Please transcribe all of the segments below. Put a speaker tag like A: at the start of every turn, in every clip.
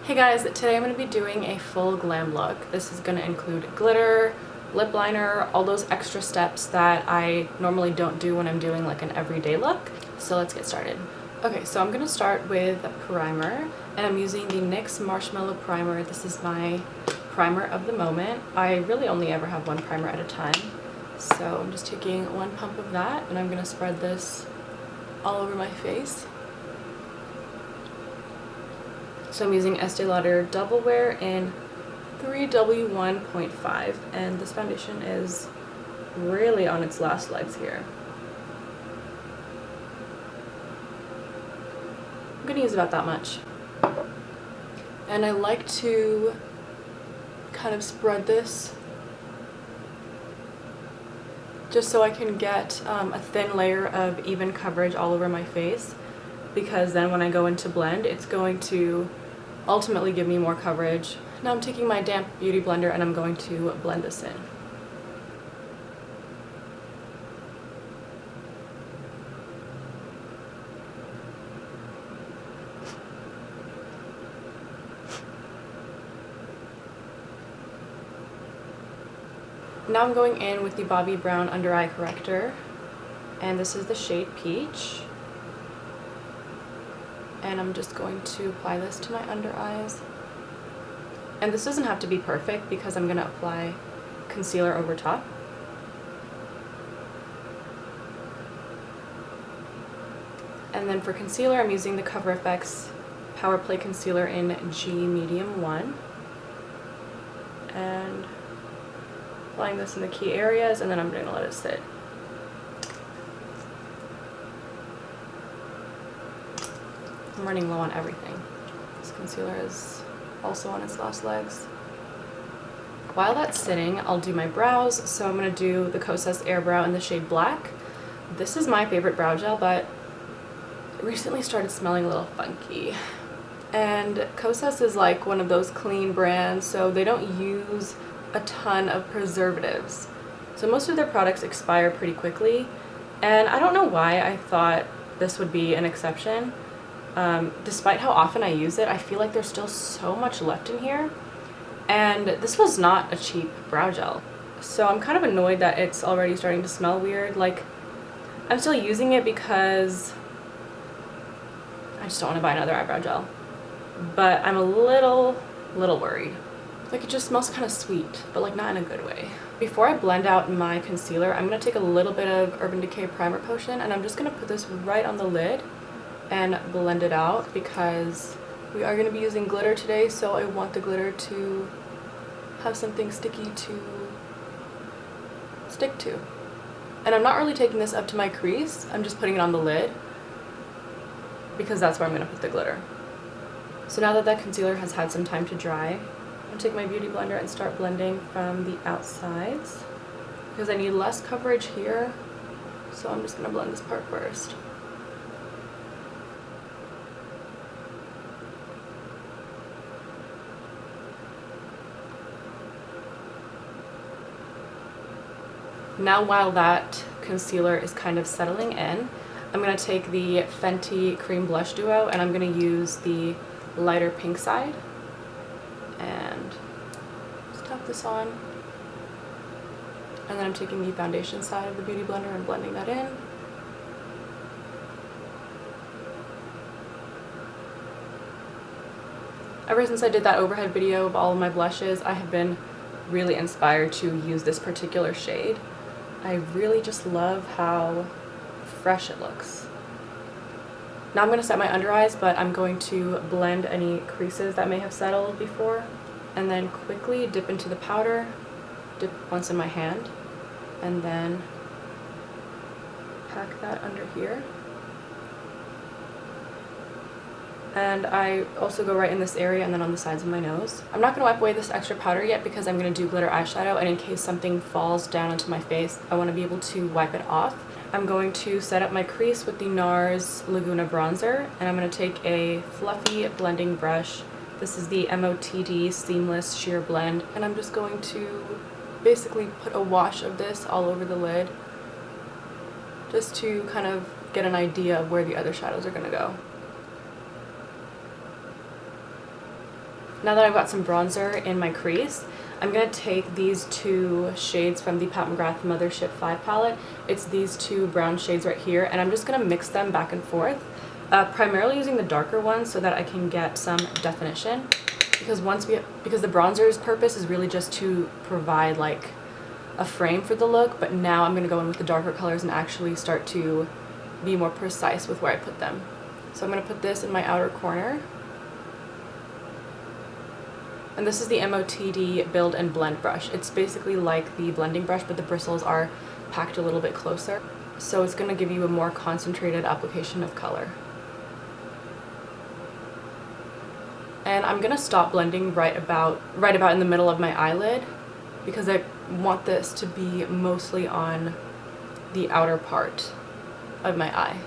A: Hey guys, today I'm going to be doing a full glam look. This is going to include glitter, lip liner, all those extra steps that I normally don't do when I'm doing like an everyday look. So let's get started. Okay, so I'm going to start with a primer, and I'm using the NYX Marshmallow Primer. This is my primer of the moment. I really only ever have one primer at a time. So I'm just taking one pump of that, and I'm going to spread this all over my face. So I'm using Estee Lauder Double Wear in 3W1.5, and this foundation is really on its last legs here. I'm gonna use about that much. And I like to kind of spread this just so I can get a thin layer of even coverage all over my face, because then when I go into blend, it's going to ultimately give me more coverage. Now I'm taking my damp beauty blender and I'm going to blend this in. Now I'm going in with the Bobbi Brown Under Eye Corrector, and this is the shade Peach. And I'm just going to apply this to my under eyes. And this doesn't have to be perfect because I'm going to apply concealer over top. And then for concealer, I'm using the Cover FX Power Play Concealer in G Medium 1. And applying this in the key areas, and then I'm going to let it sit. I'm running low on everything. This concealer is also on its last legs. While that's sitting, I'll do my brows. So I'm going to do the Kosas Air Brow in the shade Black. This is my favorite brow gel, but it recently started smelling a little funky. And Kosas is like one of those clean brands, so they don't use a ton of preservatives. So most of their products expire pretty quickly, and I don't know why I thought this would be an exception. Despite how often I use it, I feel like there's still so much left in here. And this was not a cheap brow gel. So I'm kind of annoyed that it's already starting to smell weird. Like, I'm still using it because I just don't want to buy another eyebrow gel. But I'm a little worried. Like, it just smells kind of sweet, but like not in a good way. Before I blend out my concealer, I'm going to take a little bit of Urban Decay Primer Potion, and I'm just going to put this right on the lid and blend it out, because we are going to be using glitter today, so I want the glitter to have something sticky to stick to. And I'm not really taking this up to my crease, I'm just putting it on the lid because that's where I'm going to put the glitter. So now that concealer has had some time to dry, I'm going to take my beauty blender and start blending from the outsides, because I need less coverage here, so I'm just going to blend this part first. Now while that concealer is kind of settling in, I'm going to take the Fenty Cream Blush Duo, and I'm going to use the lighter pink side and just tap this on. And then I'm taking the foundation side of the beauty blender and blending that in. Ever since I did that overhead video of all of my blushes, I have been really inspired to use this particular shade. I really just love how fresh it looks. Now I'm going to set my under eyes, but I'm going to blend any creases that may have settled before, and then quickly dip into the powder, dip once in my hand, and then pack that under here. And I also go right in this area and then on the sides of my nose. I'm not going to wipe away this extra powder yet because I'm going to do glitter eyeshadow, and in case something falls down onto my face, I want to be able to wipe it off. I'm going to set up my crease with the NARS Laguna bronzer, and I'm going to take a fluffy blending brush. This is the MOTD Seamless Sheer Blend, and I'm just going to basically put a wash of this all over the lid just to kind of get an idea of where the other shadows are going to go. Now that I've got some bronzer in my crease, I'm going to take these two shades from the mcgrath Mothership 5 palette. It's these two brown shades right here, and I'm just going to mix them back and forth, primarily using the darker ones so that I can get some definition. Because the bronzer's purpose is really just to provide like a frame for the look, but now I'm going to go in with the darker colors and actually start to be more precise with where I put them. So I'm going to put this in my outer corner. And this is the MOTD Build and Blend brush. It's basically like the blending brush, but the bristles are packed a little bit closer. So it's going to give you a more concentrated application of color. And I'm going to stop blending right about in the middle of my eyelid, because I want this to be mostly on the outer part of my eye.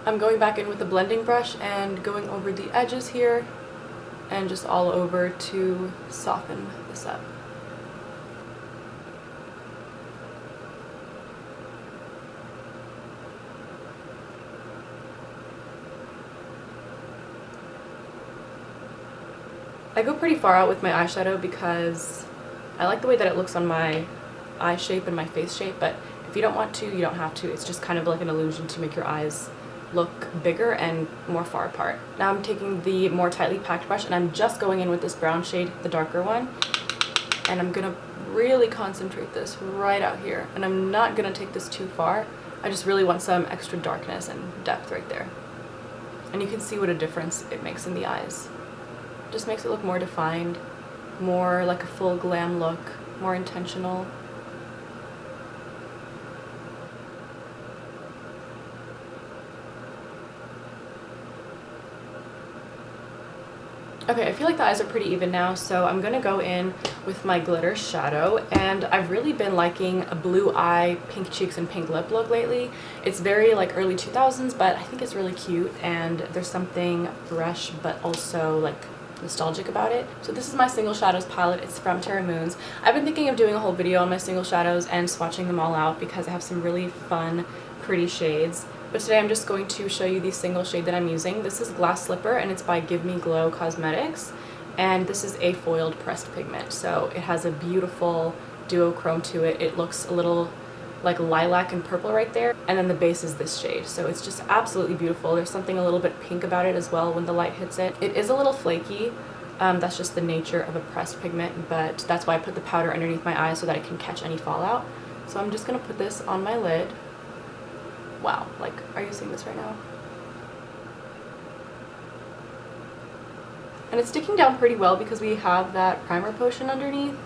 A: I'm going back in with the blending brush and going over the edges here and just all over to soften this up. I go pretty far out with my eyeshadow because I like the way that it looks on my eye shape and my face shape, but if you don't want to, you don't have to. It's just kind of like an illusion to make your eyes look bigger and more far apart. Now I'm taking the more tightly packed brush and I'm just going in with this brown shade, the darker one, and I'm gonna really concentrate this right out here. And I'm not gonna take this too far. I just really want some extra darkness and depth right there. And you can see what a difference it makes in the eyes. Just makes it look more defined, more like a full glam look, more intentional. Okay, I feel like the eyes are pretty even now, so I'm gonna go in with my glitter shadow, and I've really been liking a blue eye, pink cheeks, and pink lip look lately. It's very like early 2000s, but I think it's really cute, and there's something fresh but also like nostalgic about it. So this is my single shadows palette. It's from Terra Moons. I've been thinking of doing a whole video on my single shadows and swatching them all out because I have some really fun, pretty shades. But today I'm just going to show you the single shade that I'm using. This is Glass Slipper, and it's by Give Me Glow Cosmetics. And this is a foiled pressed pigment. So it has a beautiful duochrome to it. It looks a little like lilac and purple right there. And then the base is this shade. So it's just absolutely beautiful. There's something a little bit pink about it as well when the light hits it. It is a little flaky. That's just the nature of a pressed pigment, but that's why I put the powder underneath my eye so that it can catch any fallout. So I'm just gonna put this on my lid. Wow, like, are you seeing this right now? And it's sticking down pretty well because we have that primer potion underneath.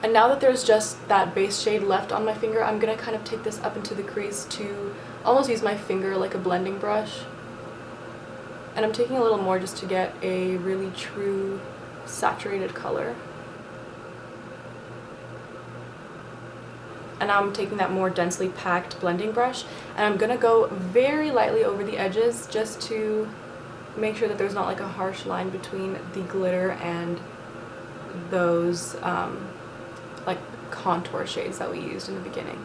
A: And now that there's just that base shade left on my finger, I'm gonna kind of take this up into the crease to almost use my finger like a blending brush. And I'm taking a little more just to get a really true saturated color. And now I'm taking that more densely packed blending brush, and I'm gonna go very lightly over the edges just to make sure that there's not like a harsh line between the glitter and those like contour shades that we used in the beginning.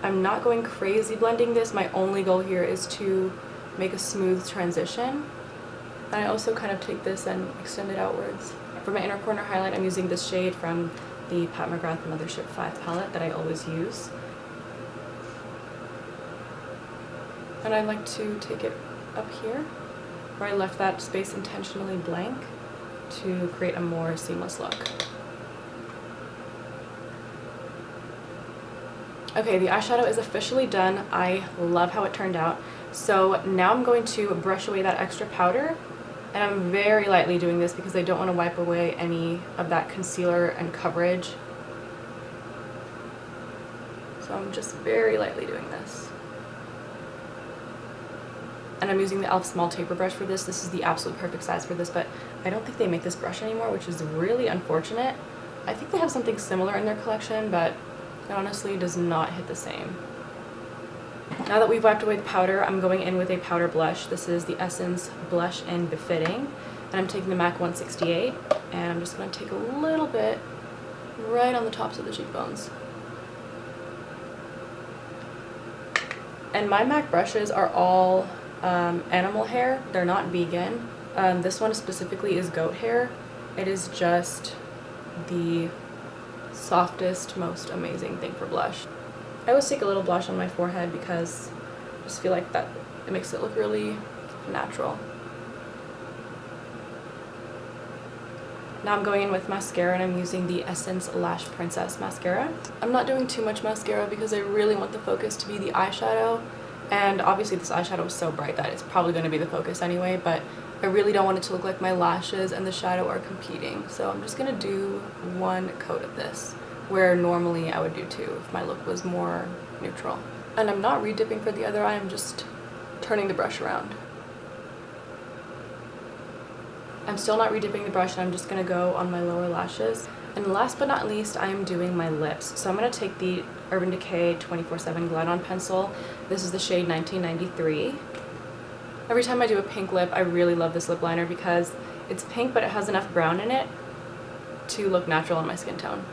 A: I'm not going crazy blending this. My only goal here is to make a smooth transition. And I also kind of take this and extend it outwards. For my inner corner highlight, I'm using this shade from the mcgrath Mothership 5 palette that I always use. And I like to take it up here, where I left that space intentionally blank to create a more seamless look. Okay, the eyeshadow is officially done. I love how it turned out. So now I'm going to brush away that extra powder, and I'm very lightly doing this because I don't want to wipe away any of that concealer and coverage. So I'm just very lightly doing this. And I'm using the e.l.f. small taper brush for this. This is the absolute perfect size for this, but I don't think they make this brush anymore, which is really unfortunate. I think they have something similar in their collection, but it honestly does not hit the same. Now that we've wiped away the powder, I'm going in with a powder blush. This is the Essence Blush in Befitting. And I'm taking the MAC 168, and I'm just going to take a little bit right on the tops of the cheekbones. And my MAC brushes are all animal hair. They're not vegan. This one specifically is goat hair. It is just the softest, most amazing thing for blush. I always take a little blush on my forehead because I just feel like that it makes it look really natural. Now I'm going in with mascara, and I'm using the Essence Lash Princess mascara. I'm not doing too much mascara because I really want the focus to be the eyeshadow, and obviously this eyeshadow is so bright that it's probably going to be the focus anyway, but I really don't want it to look like my lashes and the shadow are competing. So I'm just going to do one coat of this, where normally I would do two if my look was more neutral. And I'm not re-dipping for the other eye, I'm just turning the brush around. I'm still not re-dipping the brush, and I'm just going to go on my lower lashes. And last but not least, I am doing my lips. So I'm going to take the Urban Decay 24/7 Glide On Pencil. This is the shade 1993. Every time I do a pink lip, I really love this lip liner because it's pink, but it has enough brown in it to look natural on my skin tone.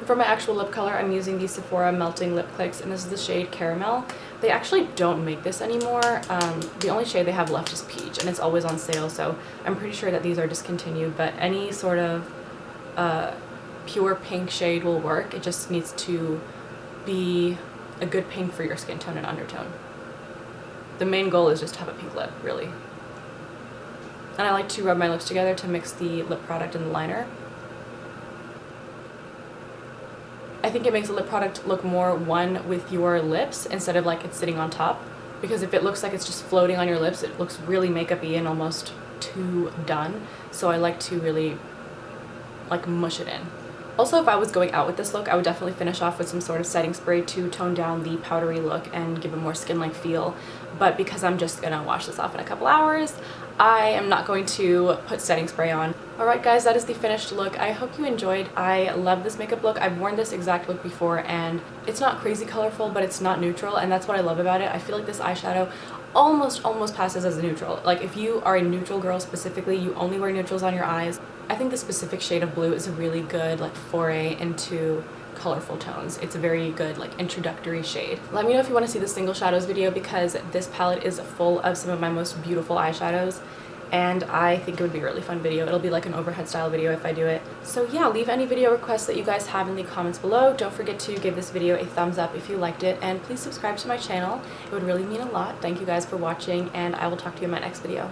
A: For my actual lip color, I'm using the Sephora Melting Lip Clicks, and this is the shade Caramel. They actually don't make this anymore. The only shade they have left is Peach, and it's always on sale, so I'm pretty sure that these are discontinued, but any sort of pure pink shade will work. It just needs to be a good pink for your skin tone and undertone. The main goal is just to have a pink lip, really. And I like to rub my lips together to mix the lip product and the liner. I think it makes the lip product look more one with your lips instead of like it's sitting on top, because if it looks like it's just floating on your lips, it looks really makeup-y and almost too done. So I like to really like mush it in. Also, if I was going out with this look, I would definitely finish off with some sort of setting spray to tone down the powdery look and give a more skin-like feel. But because I'm just gonna wash this off in a couple hours, I am not going to put setting spray on. Alright guys, that is the finished look. I hope you enjoyed. I love this makeup look. I've worn this exact look before, and it's not crazy colorful, but it's not neutral, and that's what I love about it. I feel like this eyeshadow almost passes as a neutral. Like if you are a neutral girl specifically, you only wear neutrals on your eyes, I think the specific shade of blue is a really good like foray into colorful tones. It's a very good like introductory shade. Let me know if you want to see the single shadows video, because this palette is full of some of my most beautiful eyeshadows, and I think it would be a really fun video. It'll be like an overhead style video if I do it. So yeah, leave any video requests that you guys have in the comments below. Don't forget to give this video a thumbs up if you liked it, and please subscribe to my channel. It would really mean a lot. Thank you guys for watching, and I will talk to you in my next video.